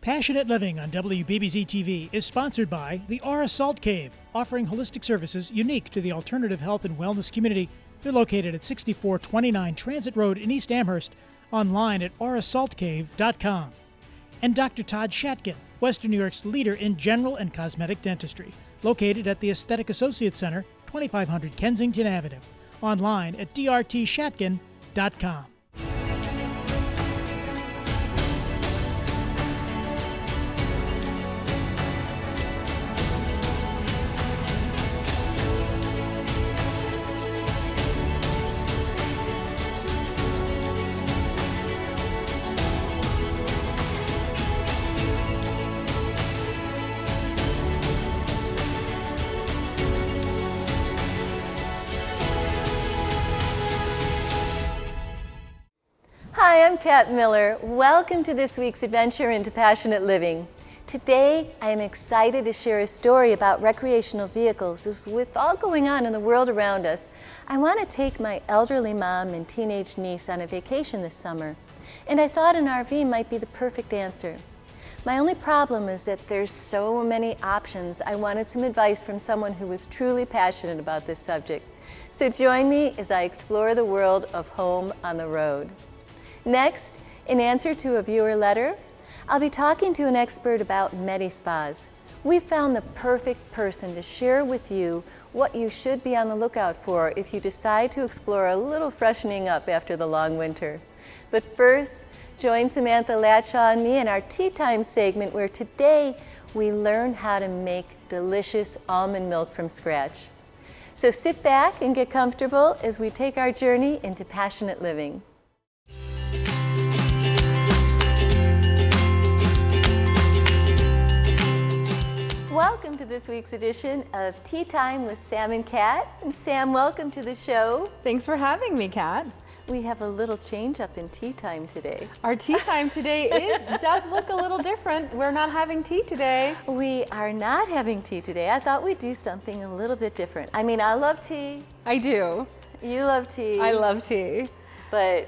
Passionate Living on WBBZ TV is sponsored by the Aura Salt Cave, offering holistic services unique to the alternative health and wellness community. They're located at 6429 Transit Road in East Amherst, online at aurasaltcave.com. And Dr. Todd Shatkin, Western New York's leader in general and cosmetic dentistry, located at the Aesthetic Associates Center, 2500 Kensington Avenue, online at drtshatkin.com. Hi, I'm Kat Miller. Welcome to this week's adventure into Passionate Living. Today, I am excited to share a story about recreational vehicles. As with all going on in the world around us, I want to take my elderly mom and teenage niece on a vacation this summer, and I thought an RV might be the perfect answer. My only problem is that there's so many options. I wanted some advice from someone who was truly passionate about this subject. So join me as I explore the world of home on the road. Next, in answer to a viewer letter, I'll be talking to an expert about Medispas. We found the perfect person to share with you what you should be on the lookout for if you decide to explore a little freshening up after the long winter. But first, join Samantha Latshaw and me in our Tea Time segment, where today we learn how to make delicious almond milk from scratch. So sit back and get comfortable as we take our journey into passionate living. Welcome to this week's edition of Tea Time with Sam and Kat. And Sam, welcome to the show. Thanks for having me, Kat. We have a little change up in tea time today. Our tea time today does look a little different. We're not having tea today. We are not having tea today. I thought we'd do something a little bit different. I mean, I love tea. I do. You love tea. I love tea. But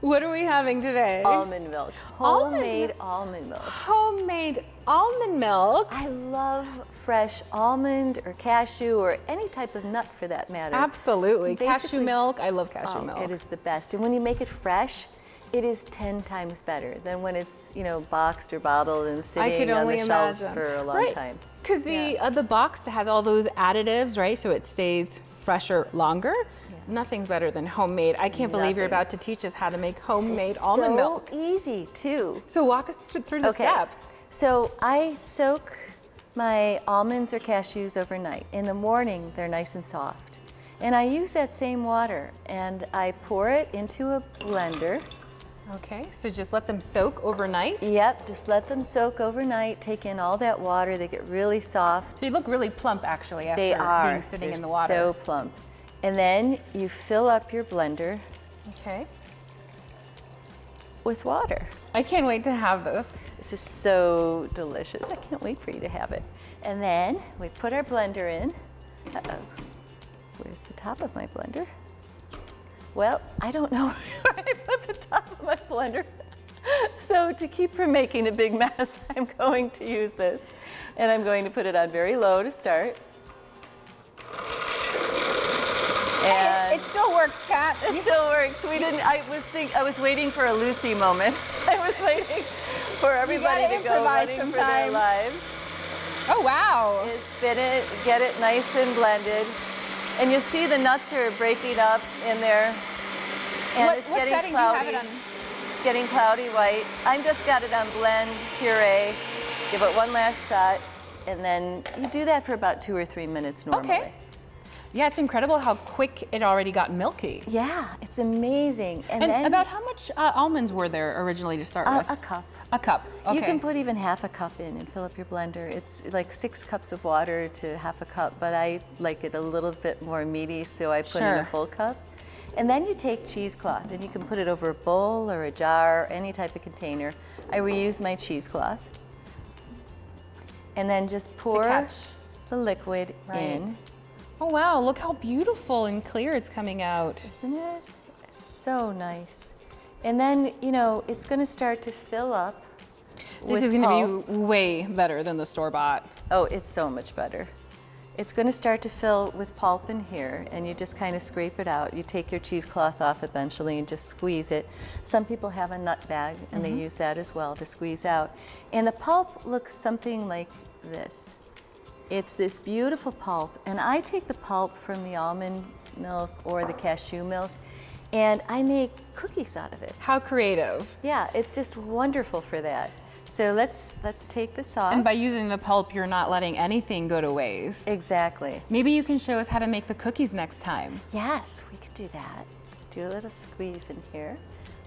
what are we having today? Almond milk. Homemade almond milk. Homemade almond milk. I love fresh almond or cashew or any type of nut for that matter. Absolutely. Cashew milk. I love cashew milk. It is the best. And when you make it fresh, it is 10 times better than when it's, boxed or bottled and sitting on the shelves for a long time. Because the box has all those additives, right? So it stays fresher longer. Nothing's better than homemade. I can't believe you're about to teach us how to make homemade almond milk. So easy too. So walk us through the steps. So I soak my almonds or cashews overnight. In the morning, they're nice and soft. And I use that same water and I pour it into a blender. Okay, so just let them soak overnight? Yep, just let them soak overnight, take in all that water, they get really soft. They look really plump actually after being sitting in the water. So plump. And then you fill up your blender with water. I can't wait to have this. This is so delicious. I can't wait for you to have it. And then we put our blender in. Uh-oh, where's the top of my blender? Well, I don't know where I put the top of my blender. So to keep from making a big mess, I'm going to use this. And I'm going to put it on very low to start. And it still works, Kat. It still works. I was waiting for a Lucy moment. I was waiting for everybody to go running for their lives. Oh wow! Spin it, get it nice and blended, and you'll see the nuts are breaking up in there. And it's getting cloudy. Do you have it on? It's getting cloudy white. I've just got it on blend puree. Give it one last shot, and then you do that for about 2 or 3 minutes normally. Okay. Yeah, it's incredible how quick it already got milky. Yeah, it's amazing. And then, about how much almonds were there originally to start with? A cup. A cup, okay. You can put even half a cup in and fill up your blender. It's like 6 cups of water to half a cup, but I like it a little bit more meaty, so I put in a full cup. And then you take cheesecloth, and you can put it over a bowl or a jar, any type of container. I reuse my cheesecloth. And then just pour the liquid in. Oh wow, look how beautiful and clear it's coming out. Isn't it? It's so nice. And then, you know, it's going to start to fill up This is going to be way better than the store-bought. Oh, it's so much better. It's going to start to fill with pulp in here, and you just kind of scrape it out. You take your cheesecloth off eventually and just squeeze it. Some people have a nut bag, and they use that as well to squeeze out. And the pulp looks something like this. It's this beautiful pulp, and I take the pulp from the almond milk or the cashew milk, and I make cookies out of it. How creative. Yeah, it's just wonderful for that. So let's take this off. And by using the pulp, you're not letting anything go to waste. Exactly. Maybe you can show us how to make the cookies next time. Yes, we could do that. Do a little squeeze in here.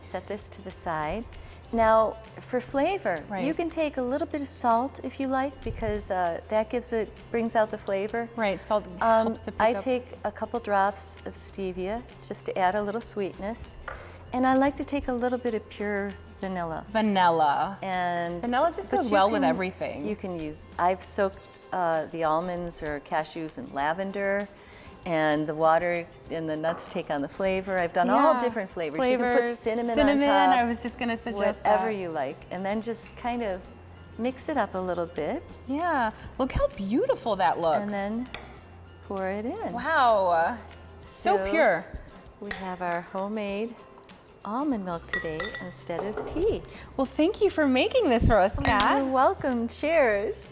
Set this to the side. Now, for flavor, you can take a little bit of salt if you like, because that brings out the flavor. Right, salt helps to pick I up. take a couple drops of stevia just to add a little sweetness. And I like to take a little bit of pure vanilla. Vanilla. And vanilla just goes well with everything. You can use, I've soaked the almonds or cashews in lavender, and the water and the nuts take on the flavor. I've done all different flavors. You can put cinnamon on top. I was just going to suggest whatever that. you like. And then just kind of mix it up a little bit. Yeah, look how beautiful that looks. And then pour it in. Wow, so pure. We have our homemade almond milk today instead of tea. Well, thank you for making this for us, Kat. You're welcome. Cheers.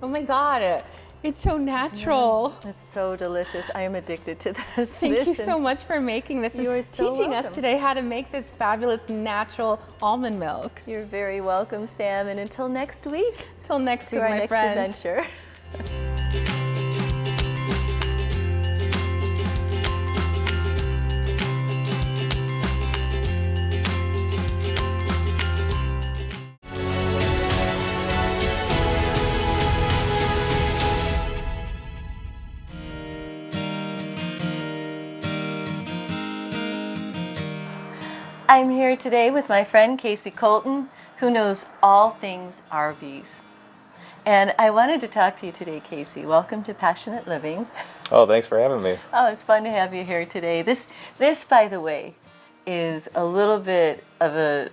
Oh my God, it's so natural. It's so delicious. I am addicted to this. Thank you so much for making this You are and so teaching welcome. us today how to make this fabulous natural almond milk. You're very welcome, Sam. And until next week, Till next week, to our my next friend. adventure. I'm here today with my friend Casey Colton, who knows all things RVs. And I wanted to talk to you today, Casey. Welcome to Passionate Living. Oh, thanks for having me. Oh, it's fun to have you here today. This, by the way, is a little bit of a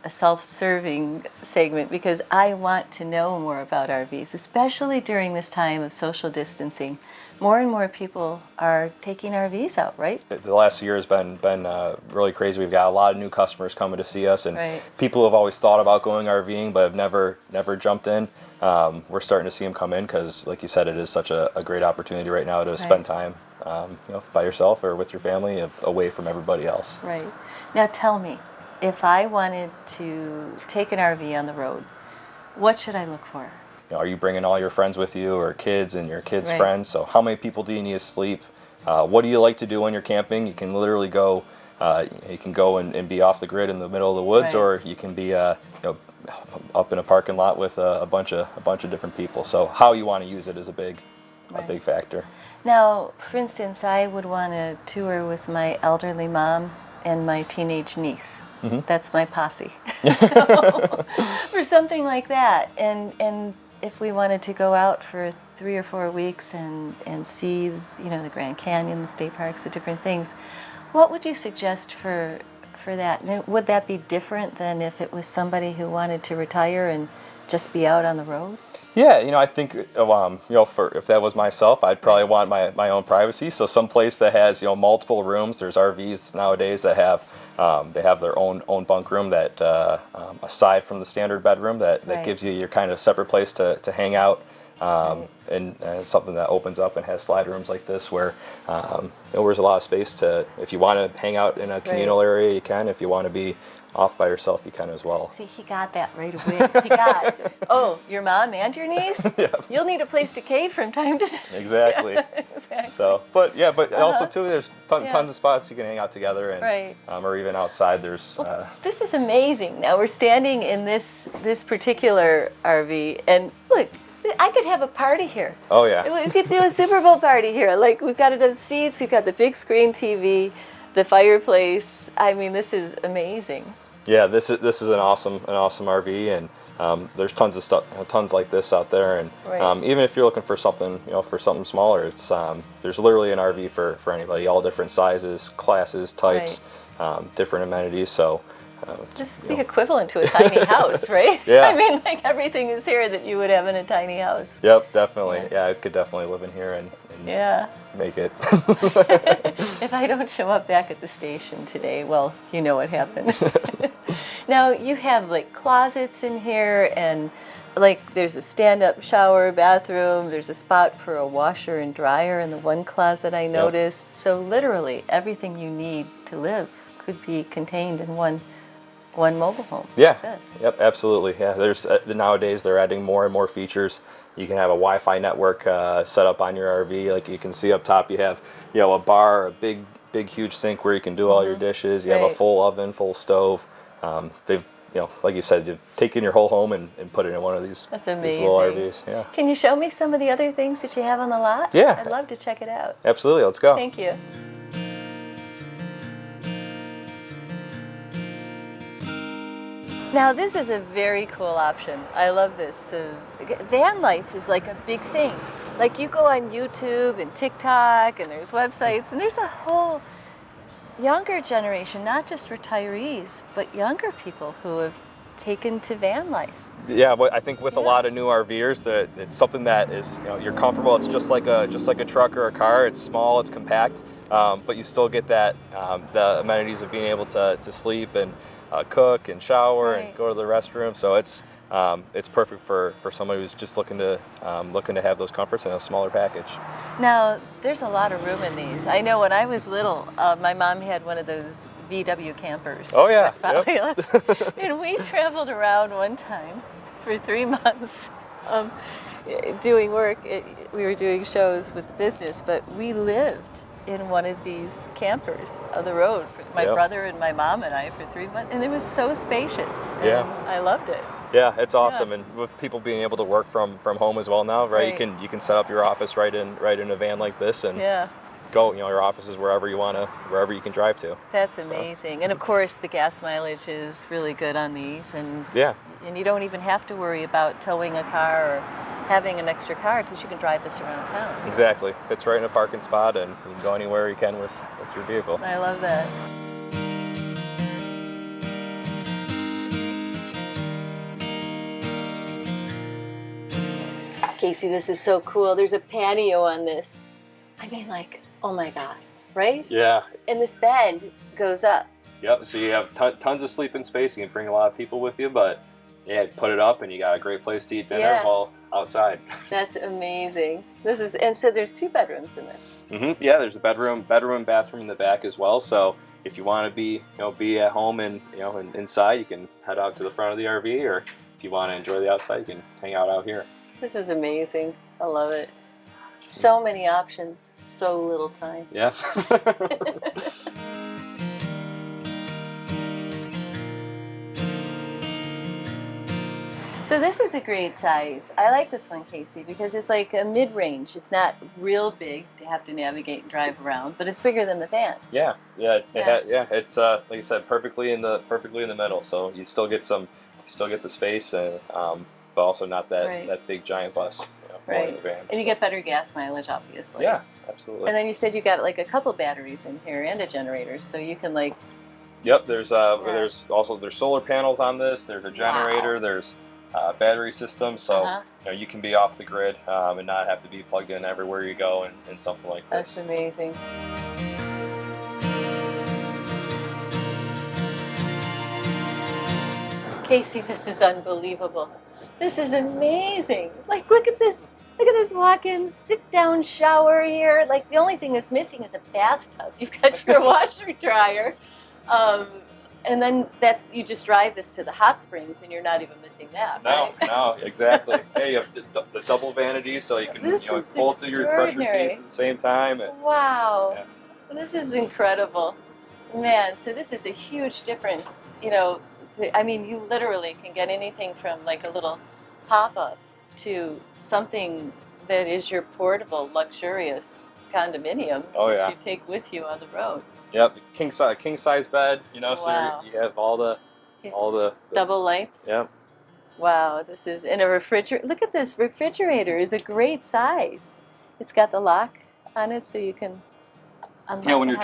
self-serving segment because I want to know more about RVs, especially during this time of social distancing. More and more people are taking RVs out, right? The last year has been really crazy. We've got a lot of new customers coming to see us, and people who have always thought about going RVing but have never jumped in. We're starting to see them come in because, like you said, it is such a great opportunity right now to spend time, by yourself or with your family, away from everybody else. Right. Now tell me, if I wanted to take an RV on the road, what should I look for? Are you bringing all your friends with you, or kids and your kids' friends? So how many people do you need to sleep? What do you like to do when you're camping? You can literally go, you can go and be off the grid in the middle of the woods, or you can be up in a parking lot with a bunch of different people. So how you want to use it is a big factor. Now, for instance, I would want to tour with my elderly mom and my teenage niece. Mm-hmm. That's my posse. So, or something like that. And if we wanted to go out for 3 or 4 weeks and see, the Grand Canyon, the state parks, the different things, what would you suggest for that? Would that be different than if it was somebody who wanted to retire and just be out on the road? Yeah, I think if that was myself, I'd probably want my own privacy. So some place that has multiple rooms. There's RVs nowadays that have their own bunk room that aside from the standard bedroom that gives you your kind of separate place to hang out. And something that opens up and has slide rooms like this where there's a lot of space to, if you want to hang out in a communal area, you can. If you want to be off by yourself, you can as well. See, he got that right away. He got, your mom and your niece? Yep. You'll need a place to cave from time to time. Exactly. Exactly. So, but also too, there's tons of spots you can hang out together, and or even outside. There's. This is amazing. Now we're standing in this particular RV, and look, I could have a party here. Oh yeah. We could do a Super Bowl party here. Like, we've got enough seats, we've got the big screen TV, the fireplace. I mean, this is amazing. Yeah, this is an awesome RV, and there's tons of stuff, tons like this out there, and even if you're looking for something, for something smaller, it's there's literally an RV for anybody, all different sizes, classes, types, different amenities. So This is the equivalent to a tiny house, right? Yeah. I mean, like everything is here that you would have in a tiny house. Yep, definitely. Yeah, I could definitely live in here and Yeah. make it. If I don't show up back at the station today, well, you know what happened. Now, you have like closets in here, and like there's a stand-up shower, bathroom, there's a spot for a washer and dryer in the one closet I noticed. So literally everything you need to live could be contained in one mobile home. Yeah. Like this. Yep. Absolutely. Yeah. There's nowadays they're adding more and more features. You can have a Wi-Fi network set up on your RV. Like you can see up top, you have a bar, a big huge sink where you can do all your dishes. You have a full oven, full stove. They've like you said, you've taken your whole home and put it in one of these. That's these amazing. little RVs. Yeah. Can you show me some of the other things that you have on the lot? Yeah. I'd love to check it out. Absolutely. Let's go. Thank you. Now this is a very cool option. I love this. Van life is like a big thing. Like you go on YouTube and TikTok and there's websites and there's a whole younger generation, not just retirees, but younger people who have taken to van life. Yeah, but I think with a lot of new RVers, that it's something that is you're comfortable. It's just like a truck or a car. It's small, it's compact, but you still get that the amenities of being able to sleep and cook and shower and go to the restroom. So it's perfect for somebody who's just looking to have those comforts in a smaller package. Now, there's a lot of room in these. I know when I was little, my mom had one of those VW campers. Oh yeah. Yep. And we traveled around one time for 3 months doing work. We were doing shows with the business, but we lived in one of these campers on the road. My brother and my mom and I for 3 months, and it was so spacious. And I loved it. Yeah, it's awesome, and with people being able to work from home as well now, right? You can set up your office right in a van like this, and go. Your office is wherever you can drive to. That's amazing, and of course the gas mileage is really good on these, and you don't even have to worry about towing a car or having an extra car because you can drive this around town. Exactly, fits right in a parking spot, and you can go anywhere you can with your vehicle. I love that. Casey, this is so cool. There's a patio on this. I mean, like, oh my God, right? Yeah. And this bed goes up. Yep, so you have tons of sleeping space. You can bring a lot of people with you, but put it up and you got a great place to eat dinner while outside. That's amazing. And so there's 2 bedrooms in this. Mm-hmm. Yeah, there's a bedroom and bathroom in the back as well. So if you want to be at home and inside, you can head out to the front of the RV, or if you want to enjoy the outside, you can hang out here. This is amazing. I love it. So many options, so little time. Yeah. So this is a great size. I like this one, Casey, because it's like a mid-range. It's not real big to have to navigate and drive around, but it's bigger than the van. Yeah. It's like you said, perfectly in the middle. So you still get the space, and but also not that big giant bus. Right. And you get better gas mileage, obviously. Yeah, absolutely. And then you said you got like a couple batteries in here and a generator, so you can like. Yep. There's solar panels on this. There's a generator. Wow. There's battery system, so you can be off the grid and not have to be plugged in everywhere you go in something like this. That's amazing. Casey, this is unbelievable. This is amazing. Like, look at this. Look at this walk-in, sit-down shower here. Like, the only thing that's missing is a bathtub. You've got your washer dryer. And then you just drive this to the hot springs, and you're not even missing that, right? No, exactly. You have the double vanity, so you can both do your brush your teeth at the same time. Wow. Yeah. This is incredible. Man, so this is a huge difference. I mean, you literally can get anything from like a little pop-up to something that is your portable, luxurious condominium that you take with you on the road. Yep, king size bed. So you have all the double length. Yep. Wow, this is in a refrigerator. Look at this refrigerator. Is a great size. It's got the lock on it, so you can Yeah, when you're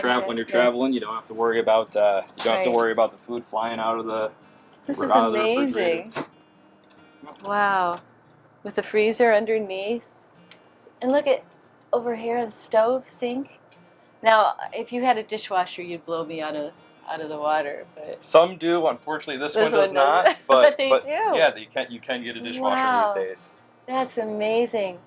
traveling, you don't have to worry about the food flying out of the This is out of the refrigerator. amazing. Wow. With the freezer underneath. And look at over here, the stove, sink. Now, if you had a dishwasher, you'd blow me out of the water. But Some do. Unfortunately, this one does one not. doesn't. But They do. yeah, you can get a dishwasher Wow. these days. That's amazing.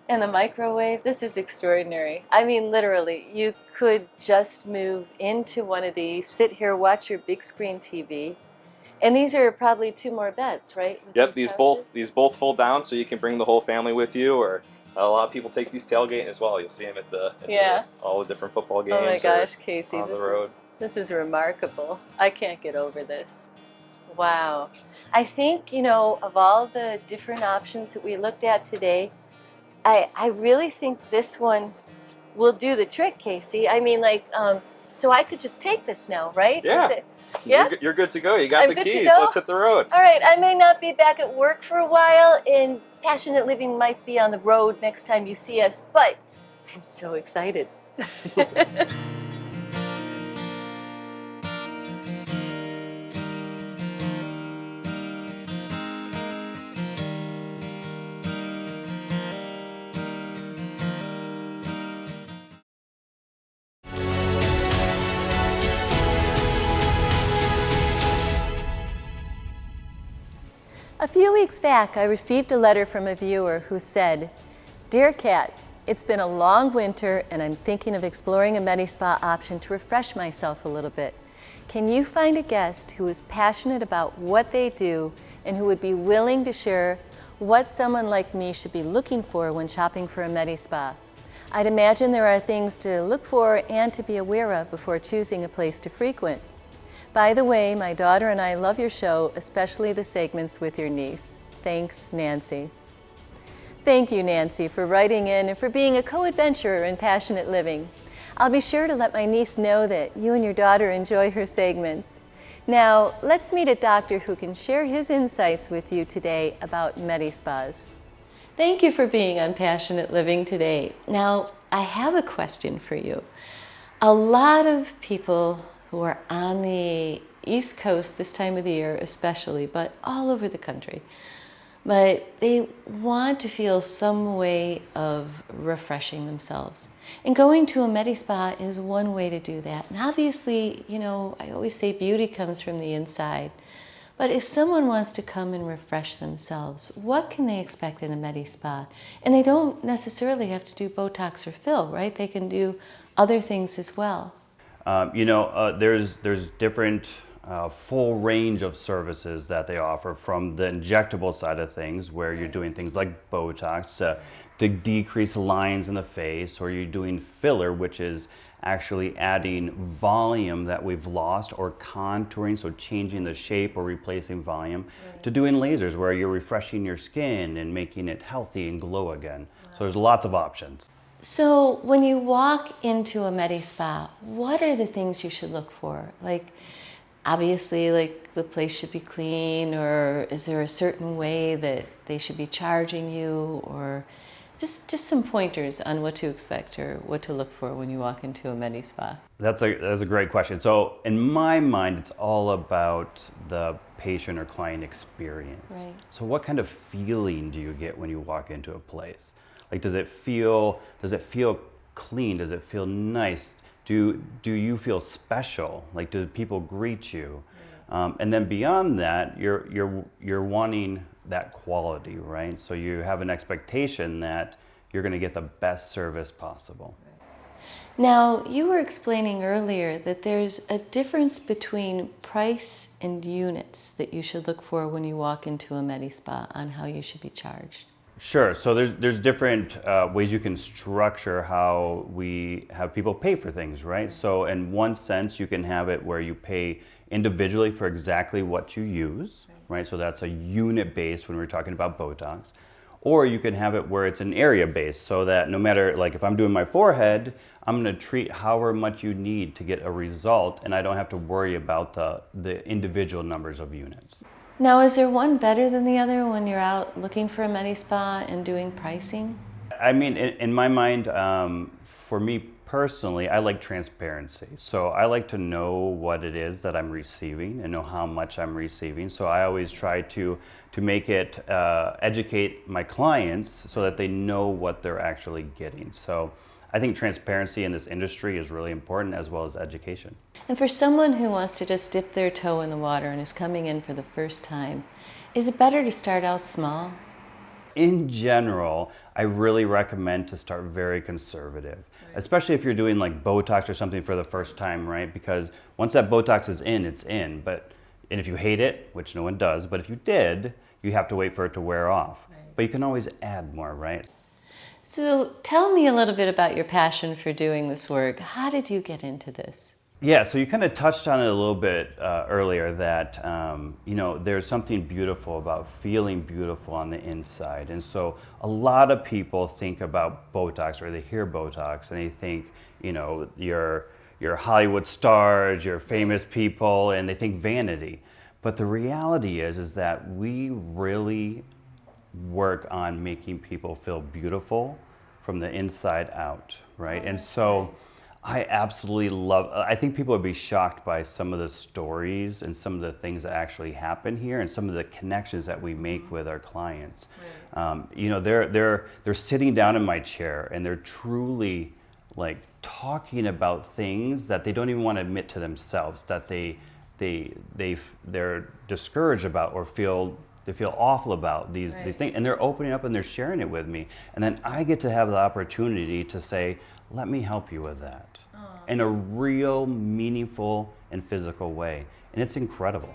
And the microwave, this is extraordinary. I mean, literally, you could just move into one of these, sit here, watch your big screen TV. And these are probably 2 more beds, right? With Yep, couches? these both fold down, so you can bring the whole family with you, or a lot of people take these tailgating as well. You'll see them at all the different football games. Oh my gosh, Casey, on the road. This is remarkable. I can't get over this. Wow. I think, of all the different options that we looked at today, I really think this one will do the trick, Casey. I mean, so I could just take this now, right? Yeah. Yeah? You're good to go. You got I'm the good to keys. go? Let's hit the road. All right, I may not be back at work for a while, and Passionate Living might be on the road next time you see us, but I'm so excited. A few weeks back, I received a letter from a viewer who said, "Dear Kat, it's been a long winter and I'm thinking of exploring a Medi-spa option to refresh myself a little bit. Can you find a guest who is passionate about what they do and who would be willing to share what someone like me should be looking for when shopping for a Medi-spa? I'd imagine there are things to look for and to be aware of before choosing a place to frequent. By the way, my daughter and I love your show, especially the segments with your niece. Thanks, Nancy." Thank you, Nancy, for writing in and for being a co-adventurer in Passionate Living. I'll be sure to let my niece know that you and your daughter enjoy her segments. Now, let's meet a doctor who can share his insights with you today about Medi-spas. Thank you for being on Passionate Living today. Now, I have a question for you. A lot of people who are on the East Coast this time of the year especially, but all over the country, but they want to feel some way of refreshing themselves. And going to a Medi-spa is one way to do that. And obviously, I always say beauty comes from the inside. But if someone wants to come and refresh themselves, what can they expect in a Medi-spa? And they don't necessarily have to do Botox or fill, right? They can do other things as well. There's different full range of services that they offer, from the injectable side of things, where you're doing things like Botox to decrease lines in the face, or you're doing filler, which is actually adding volume that we've lost, or contouring, so changing the shape or replacing volume, to doing lasers, where you're refreshing your skin and making it healthy and glow again. So there's lots of options. So when you walk into a Medi-spa, what are the things you should look for? Obviously, the place should be clean, or is there a certain way that they should be charging you, or just some pointers on what to expect or what to look for when you walk into a Medi-spa? That's a great question. So in my mind, it's all about the patient or client experience. Right. So what kind of feeling do you get when you walk into a place? Does it feel clean? Does it feel nice? Do you feel special? Do people greet you? And then beyond that, you're wanting that quality, right? So you have an expectation that you're going to get the best service possible. Now, you were explaining earlier that there's a difference between price and units that you should look for when you walk into a Medi-spa on how you should be charged. Sure. So there's different ways you can structure how we have people pay for things, right? So in one sense, you can have it where you pay individually for exactly what you use, right? So that's a unit based when we're talking about Botox. Or you can have it where it's an area based, so that no matter, if I'm doing my forehead, I'm going to treat however much you need to get a result, and I don't have to worry about the individual numbers of units. Now, is there one better than the other when you're out looking for a Medi-spa and doing pricing? I mean, in my mind, for me personally, I like transparency. So I like to know what it is that I'm receiving and know how much I'm receiving. So I always try to make it educate my clients so that they know what they're actually getting. So I think transparency in this industry is really important, as well as education. And for someone who wants to just dip their toe in the water and is coming in for the first time, is it better to start out small? In general, I really recommend to start very conservative, especially if you're doing like Botox or something for the first time, right? Because once that Botox is in, it's in. And if you hate it, which no one does, but if you did, you have to wait for it to wear off. Right. But you can always add more, right? So tell me a little bit about your passion for doing this work. How did you get into this? Yeah, so you kind of touched on it a little bit earlier that, you know, there's something beautiful about feeling beautiful on the inside. And so a lot of people think about Botox, or they hear Botox and they think, you know, you're Hollywood stars, you're famous people, and they think vanity. But the reality is that we really work on making people feel beautiful from the inside out, right? And so I absolutely love, I think people would be shocked by some of the stories and some of the things that actually happen here and some of the connections that we make with our clients. Right. You know, they're sitting down in my chair and they're truly like talking about things that they don't even want to admit to themselves, that they're discouraged about or they feel awful about these things, and they're opening up and they're sharing it with me. And then I get to have the opportunity to say, let me help you with that in a real, meaningful, and physical way. And it's incredible.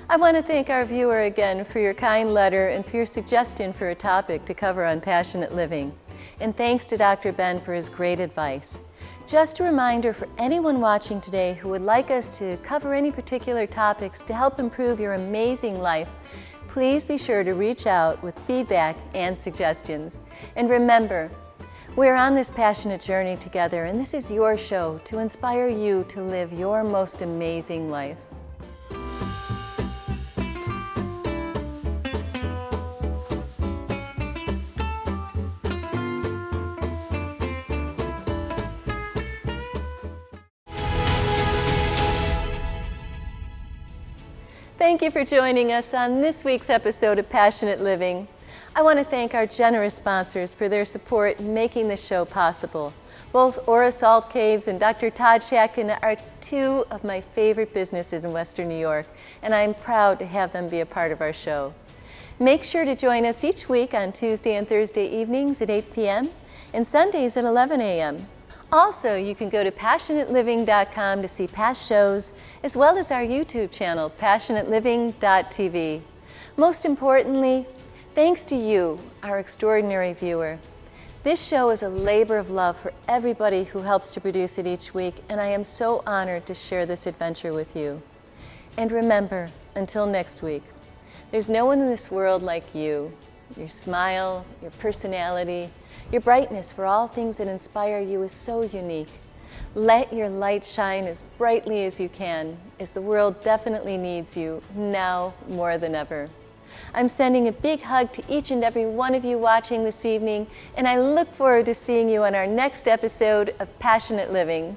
I want to thank our viewer again for your kind letter and for your suggestion for a topic to cover on Passionate Living. And thanks to Dr. Ben for his great advice. Just a reminder for anyone watching today who would like us to cover any particular topics to help improve your amazing life, please be sure to reach out with feedback and suggestions. And remember, we're on this passionate journey together, and this is your show to inspire you to live your most amazing life. Thank you for joining us on this week's episode of Passionate Living. I want to thank our generous sponsors for their support in making this show possible. Both Aura Salt Caves and Dr. Todd Shatkin are two of my favorite businesses in Western New York, and I'm proud to have them be a part of our show. Make sure to join us each week on Tuesday and Thursday evenings at 8 p.m. and Sundays at 11 a.m. Also, you can go to passionateliving.com to see past shows, as well as our YouTube channel, passionateliving.tv. Most importantly, thanks to you, our extraordinary viewer. This show is a labor of love for everybody who helps to produce it each week, and I am so honored to share this adventure with you. And remember, until next week, there's no one in this world like you. Your smile, your personality, your brightness for all things that inspire you is so unique. Let your light shine as brightly as you can, as the world definitely needs you now more than ever. I'm sending a big hug to each and every one of you watching this evening, and I look forward to seeing you on our next episode of Passionate Living.